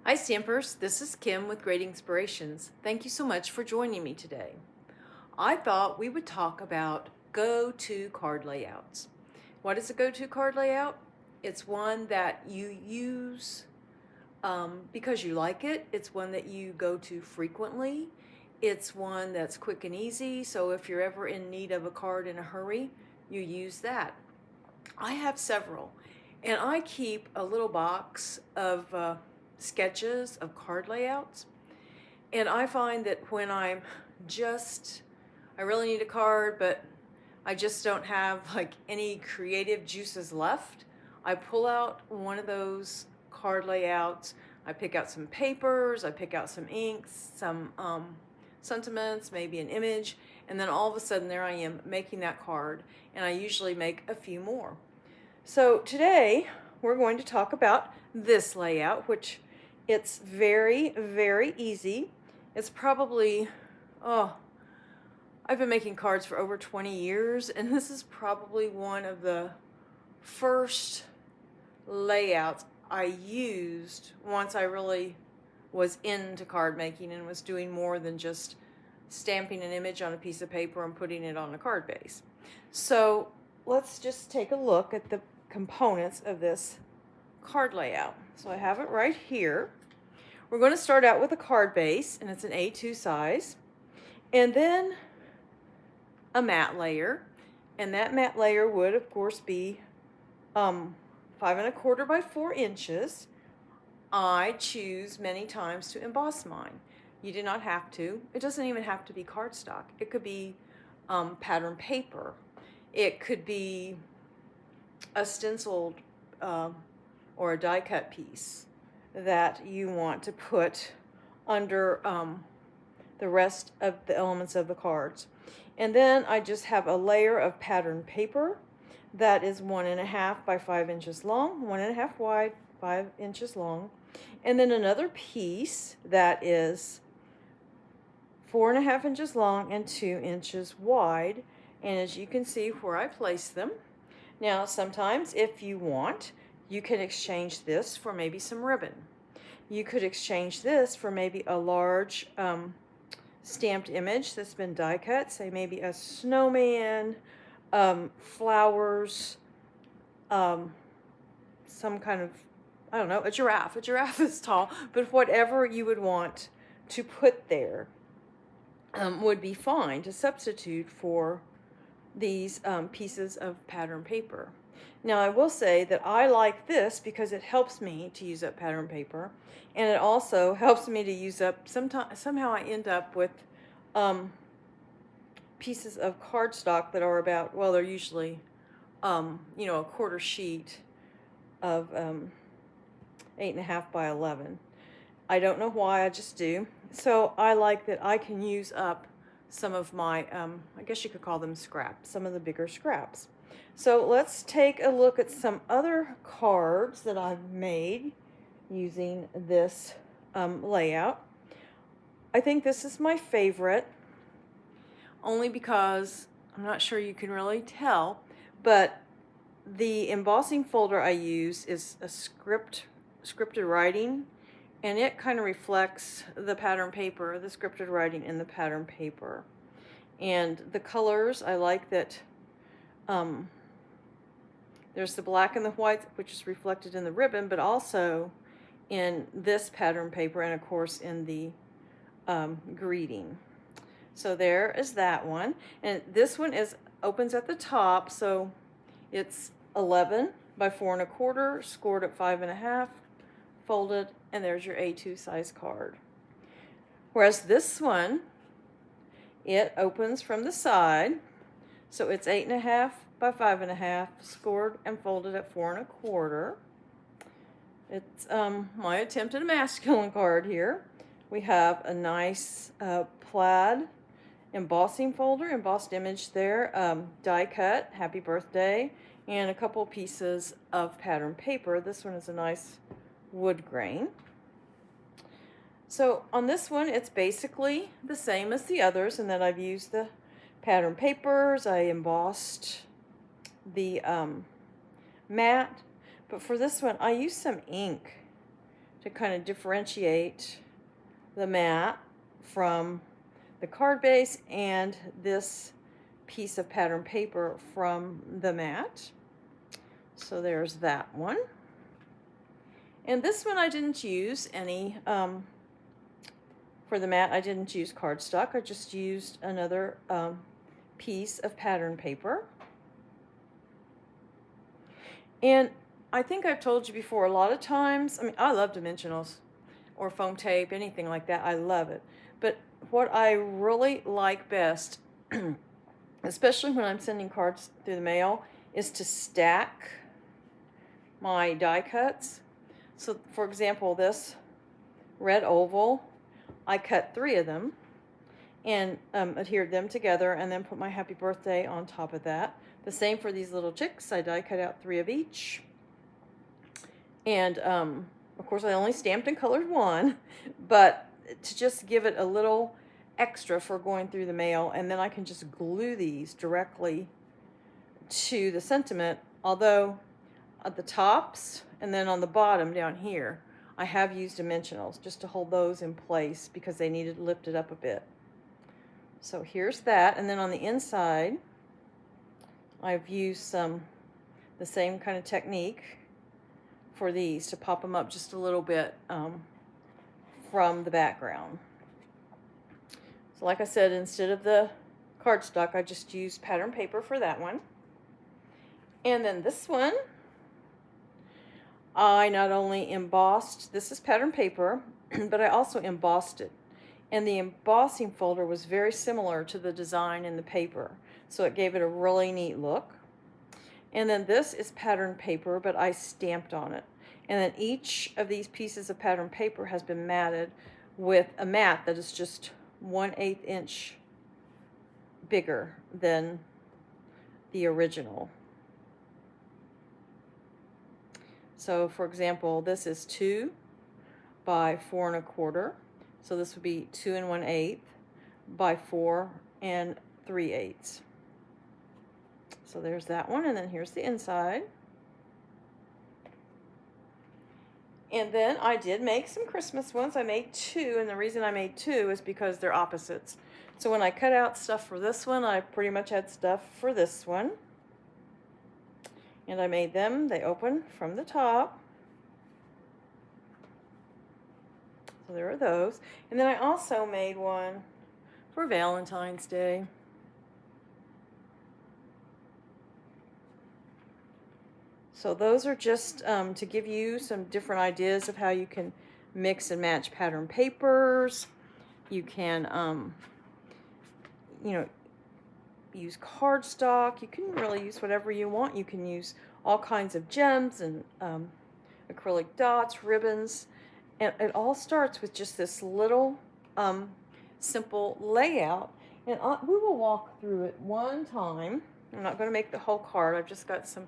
Hi Stampers, this is Kim with Great Inspirations. Thank you so much for joining me today. I thought we would talk about go-to card layouts. What is a go-to card layout? It's one that you use because you like it. It's one that you go to frequently. It's one that's quick and easy, so if you're ever in need of a card in a hurry, you use that. I have several, and I keep a little box of sketches of card layouts. And I find that when I really need a card, but I just don't have like any creative juices left, I pull out one of those card layouts. I pick out some papers, I pick out some inks, some sentiments, maybe an image, and then all of a sudden there I am making that card, and I usually make a few more. So today we're going to talk about this layout, which it's very, very easy. It's probably, oh, I've been making cards for over 20 years, and this is probably one of the first layouts I used once I really was into card making and was doing more than just stamping an image on a piece of paper and putting it on a card base. So let's just take a look at the components of this card layout. So I have it right here. We're going to start out with a card base, and it's an A2 size, and then a matte layer, and that matte layer would of course be 5¼ by 4 inches. I choose many times to emboss mine. You do not have to. It doesn't even have to be cardstock. It could be pattern paper. It could be a stenciled or a die cut piece that you want to put under the rest of the elements of the cards. And then I just have a layer of pattern paper that is 1½ by 5 inches long, 1½ wide, 5 inches long. And then another piece that is 4½ inches long and 2 inches wide. And as you can see where I place them. Now, sometimes if you want, you can exchange this for maybe some ribbon. You could exchange this for maybe a large stamped image that's been die cut, say maybe a snowman, flowers, some kind of, I don't know, a giraffe. A giraffe is tall, but whatever you would want to put there would be fine to substitute for these pieces of pattern paper. Now I will say that I like this because it helps me to use up pattern paper, and it also helps me to use up, somehow I end up with pieces of cardstock that are about, well, they're usually a quarter sheet of 8½ by 11. I don't know why, I just do. So I like that I can use up some of my, I guess you could call them scraps, some of the bigger scraps. So let's take a look at some other cards that I've made using this layout. I think this is my favorite, only because I'm not sure you can really tell, but the embossing folder I use is a scripted writing, and it kind of reflects the pattern paper, the scripted writing in the pattern paper. And the colors, I like that there's the black and the white, which is reflected in the ribbon, but also in this pattern paper, and of course in the greeting. So there is that one. And this one opens at the top, so it's 11 by 4¼ scored at 5½, folded, and there's your A2 size card. Whereas this one, it opens from the side, so it's 8½ by 5½ scored and folded at 4¼ It's my attempt at a masculine card here. We have a nice plaid embossing folder, embossed image there, die cut, happy birthday, and a couple pieces of pattern paper. This one is a nice wood grain. So on this one, it's basically the same as the others in that I've used the pattern papers, I embossed the matte, but for this one, I used some ink to kind of differentiate the mat from the card base and this piece of pattern paper from the mat. So there's that one. And this one I didn't use any, for the mat I didn't use cardstock. I just used another piece of pattern paper. And I think I've told you before, a lot of times, I mean, I love dimensionals or foam tape, anything like that. I love it. But what I really like best, especially when I'm sending cards through the mail, is to stack my die cuts. So, for example, this red oval, I cut 3 of them and adhered them together and then put my happy birthday on top of that. The same for these little chicks. I die cut out 3 of each. And, of course, I only stamped and colored 1, but to just give it a little extra for going through the mail, and then I can just glue these directly to the sentiment, although at the tops and then on the bottom down here, I have used dimensionals just to hold those in place because they needed lifted up a bit. So here's that, and then on the inside, I've used the same kind of technique for these to pop them up just a little bit from the background. So like I said, instead of the cardstock, I just used pattern paper for that one. And then this one, I not only embossed, this is pattern paper, but I also embossed it. And the embossing folder was very similar to the design in the paper, so it gave it a really neat look. And then this is pattern paper, but I stamped on it. And then each of these pieces of pattern paper has been matted with a mat that is just 1/8 inch bigger than the original. So for example, this is 2 by 4 1/4. So this would be 2 1/8 by 4 3/8. So there's that one, and then here's the inside. And then I did make some Christmas ones. I made 2, and the reason I made 2 is because they're opposites. So when I cut out stuff for this one, I pretty much had stuff for this one. And I made them, they open from the top. So there are those. And then I also made one for Valentine's Day. So those are just to give you some different ideas of how you can mix and match pattern papers. You can, you know, use cardstock. You can really use whatever you want. You can use all kinds of gems and acrylic dots, ribbons. And it all starts with just this little simple layout. And we will walk through it one time. I'm not going to make the whole card. I've just got some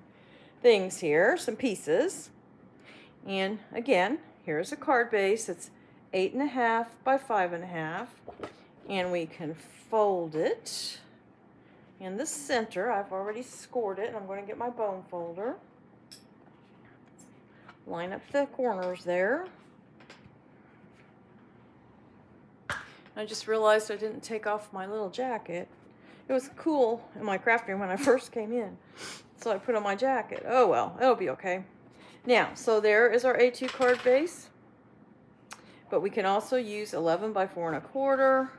things here, some pieces. And again, here's a card base. It's 8.5 by 5.5. And we can fold it in the center. I've already scored it, and I'm going to get my bone folder. Line up the corners there. I just realized I didn't take off my little jacket. It was cool in my craft room when I first came in, so I put on my jacket. Oh well, it'll be okay. Now, so there is our A2 card base, but we can also use 11 by 4 1/4,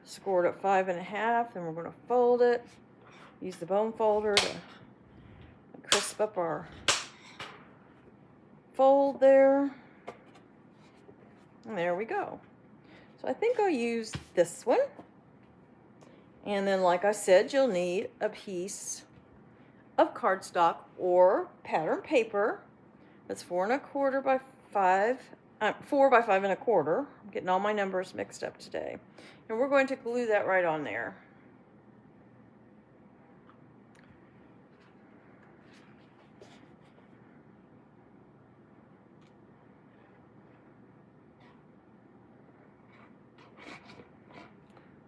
score it at 5.5, and we're going to fold it. Use the bone folder to crisp up our fold there. And there we go. So I think I'll use this one. And then, like I said, you'll need a piece of cardstock or pattern paper that's 4 1/4 by 4 by 5 1/4. I'm getting all my numbers mixed up today. And we're going to glue that right on there.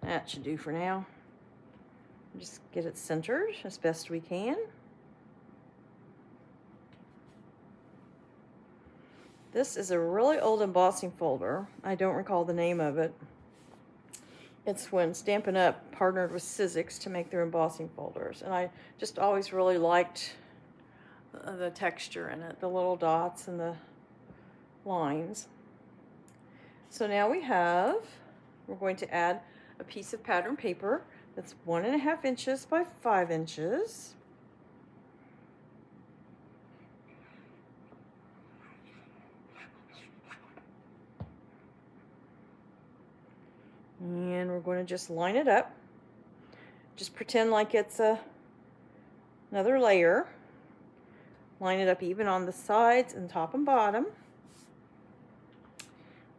That should do for now. Just get it centered as best we can. This is a really old embossing folder. I don't recall the name of it. It's when Stampin' Up! Partnered with Sizzix to make their embossing folders. And I just always really liked the texture in it, the little dots and the lines. So now we're going to add a piece of pattern paper that's 1.5 inches by 5 inches. And we're going to just line it up. Just pretend like it's another layer. Line it up even on the sides and top and bottom.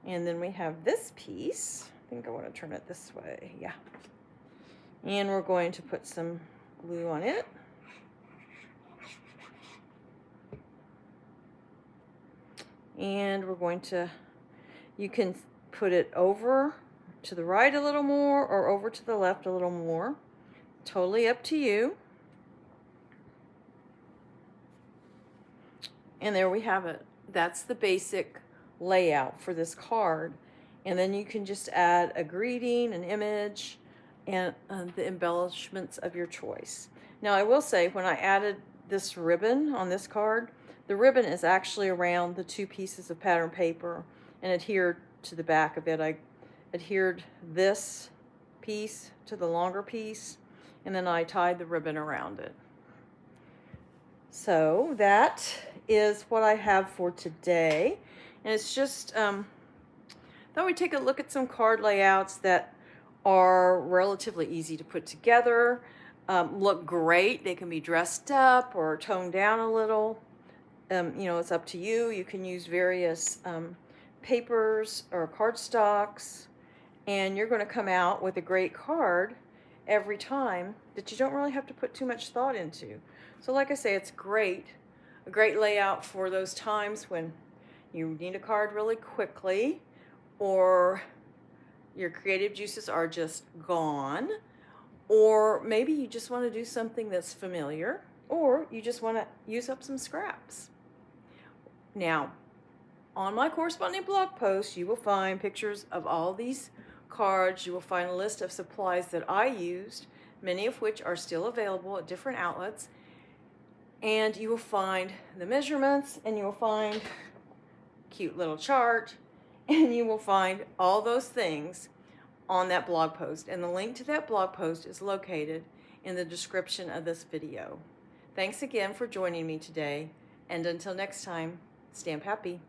And then we have this piece. I think I want to turn it this way. Yeah. And we're going to put some glue on it. And we're going to, you can put it over to the right a little more or over to the left a little more. Totally up to you. And there we have it. That's the basic layout for this card. And then you can just add a greeting, an image, and the embellishments of your choice. Now I will say, when I added this ribbon on this card, the ribbon is actually around the 2 pieces of pattern paper and adhered to the back of it. I adhered this piece to the longer piece, and then I tied the ribbon around it. So that is what I have for today. And it's just, thought we'd take a look at some card layouts that are relatively easy to put together, look great. They can be dressed up or toned down a little. You know, it's up to you. You can use various papers or cardstocks, and you're going to come out with a great card every time that you don't really have to put too much thought into. So like I say, it's great, a great layout for those times when you need a card really quickly, or your creative juices are just gone, or maybe you just want to do something that's familiar, or you just want to use up some scraps. Now, on my corresponding blog post, you will find pictures of all these cards. You will find a list of supplies that I used, many of which are still available at different outlets. And you will find the measurements, and you will find a cute little chart, and you will find all those things on that blog post. And the link to that blog post is located in the description of this video. Thanks again for joining me today, and until next time, stamp happy.